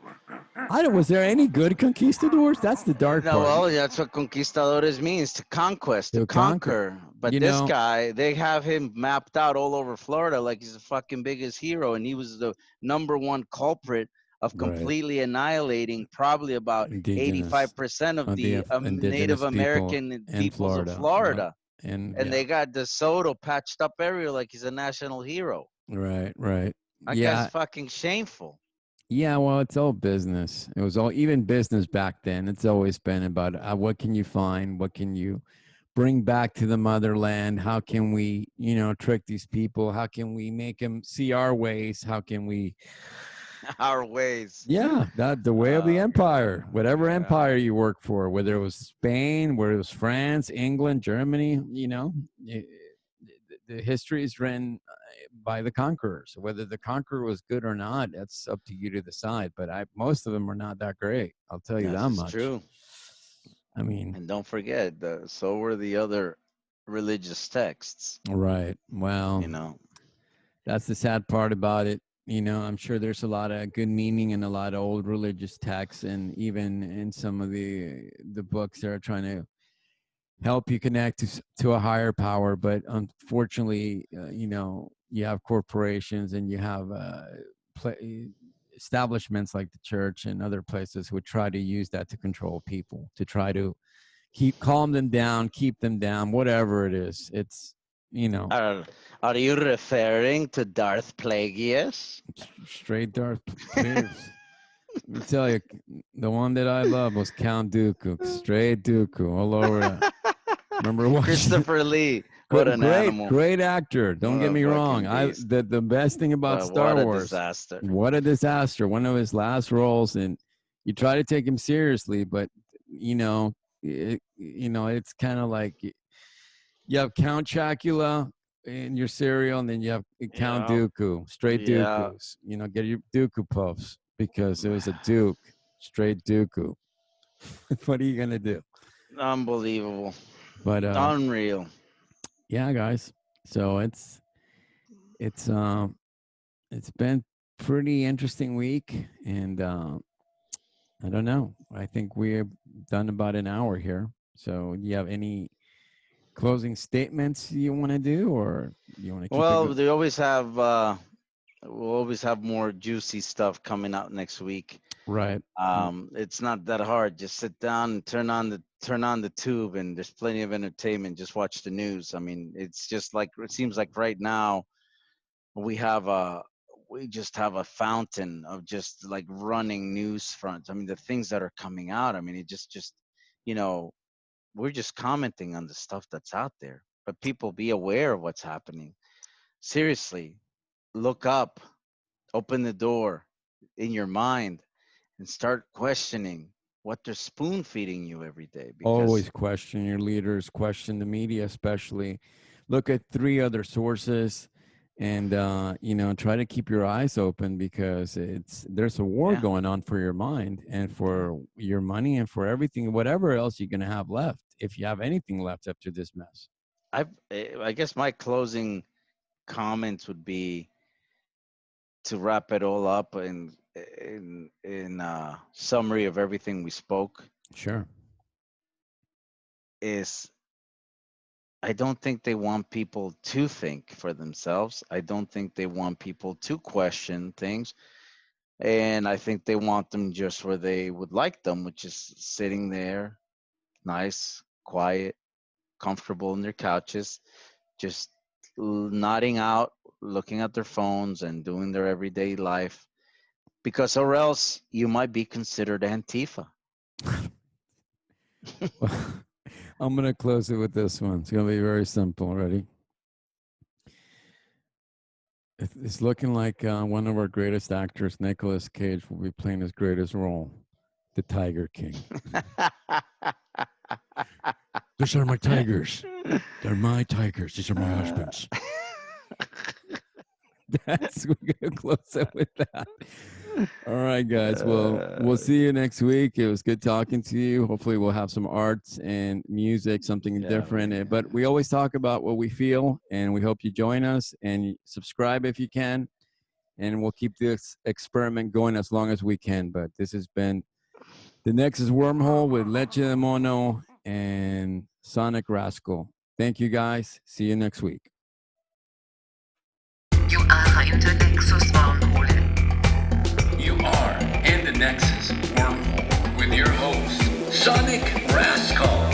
I don't. Was there any good conquistadors? That's the dark no, part. well, that's what conquistadores means, to conquest, to To conquer. conquer. But You this know, guy, they have him mapped out all over Florida like he's the fucking biggest hero, and he was the number one culprit of right? completely annihilating probably about Indigenous 85% of of the the Native indigenous people American in peoples of Florida. Yep. Florida. And And yeah, they got De Soto patched up everywhere like he's a national hero. right, right. That guy's Yeah, fucking shameful. yeah, well, it's all business. It was all even business back then. It's always been about what can you find? What can you bring back to the motherland? How can we, trick these people? How can we make them see our ways? How can we, Our ways. yeah, that the way of the Oh God. empire, whatever Yeah. empire you work for, whether it was Spain, whether it was France, England, Germany, the history is written by the conquerors. Whether the conqueror was good or not, that's up to you to decide. But most of them are not that great. I'll tell you Yes, that it's much. true. I mean, And don't forget, so were the other religious texts. right. Well, You know, that's the sad part about it. I'm sure there's a lot of good meaning in a lot of old religious texts, and even in some of the books that are trying to help you connect to a higher power. But unfortunately, you have corporations and you have establishments like the church and other places who would try to use that to control people, to try to calm them down, keep them down, whatever it is. It's, are are you referring to Darth Plagueis? straight Darth Plagueis. Let me tell you, the one that I love was Count Dooku, straight Dooku all over that. Remember watching? Christopher Lee. What an Great, animal. great actor. Don't What get a me wrong. fucking beast. The best thing about But Star what a Wars, disaster. what a disaster. One of his last roles, and you try to take him seriously, but it's kind of like you have Count Chocula in your cereal, and then you have Count Yeah. Dooku, straight Yeah. Dooku's. Get your Dooku puffs because it was a Duke, straight Dooku. What are you gonna do? Unbelievable. But Unreal. yeah, guys. So it's been pretty interesting week, and I don't know. I think we've done about an hour here. So, do you have any closing statements you want to do, or you want to keep it Well, going? they always have we'll always have more juicy stuff coming out next week. Right. It's not that hard. Just sit down and turn on the tube, and there's plenty of entertainment. Just watch the news. I mean, it's just like it seems like right now we have a we just have a fountain of just like running news fronts. I mean, the things that are coming out. I mean, it just you know we're just commenting on the stuff that's out there. But people be aware of what's happening. Seriously, look up, open the door in your mind and start questioning what they're spoon feeding you every day, because Always question your leaders, question the media, especially. look at 3 other sources, and try to keep your eyes open, because there's a war Yeah. going on for your mind and for your money and for everything, whatever else you're going to have left, if you have anything left after this mess. I guess my closing comments would be, to wrap it all up in summary of everything we spoke, Sure. is I don't think they want people to think for themselves. I don't think they want people to question things. And I think they want them just where they would like them, which is sitting there, nice, quiet, comfortable in their couches, just nodding out, looking at their phones and doing their everyday life. Because or else you might be considered Antifa. I'm going to close it with this one. It's going to be very simple. Ready? It's looking like one of our greatest actors, Nicolas Cage, will be playing his greatest role, the Tiger King. These are my tigers. They're my tigers. These are my husbands. We're going to close it with that. All right, guys. Well, we'll see you next week. It was good talking to you. Hopefully, we'll have some arts and music, something different. But we always talk about what we feel, and we hope you join us and subscribe if you can. And we'll keep this experiment going as long as we can. But this has been the Nexus Wormhole with Leche de Mono and Sonic Rascal. Thank you, guys. See you next week. You are in the Nexus Wormhole. You are in the Nexus Wormhole with your host, Sonic Rascal.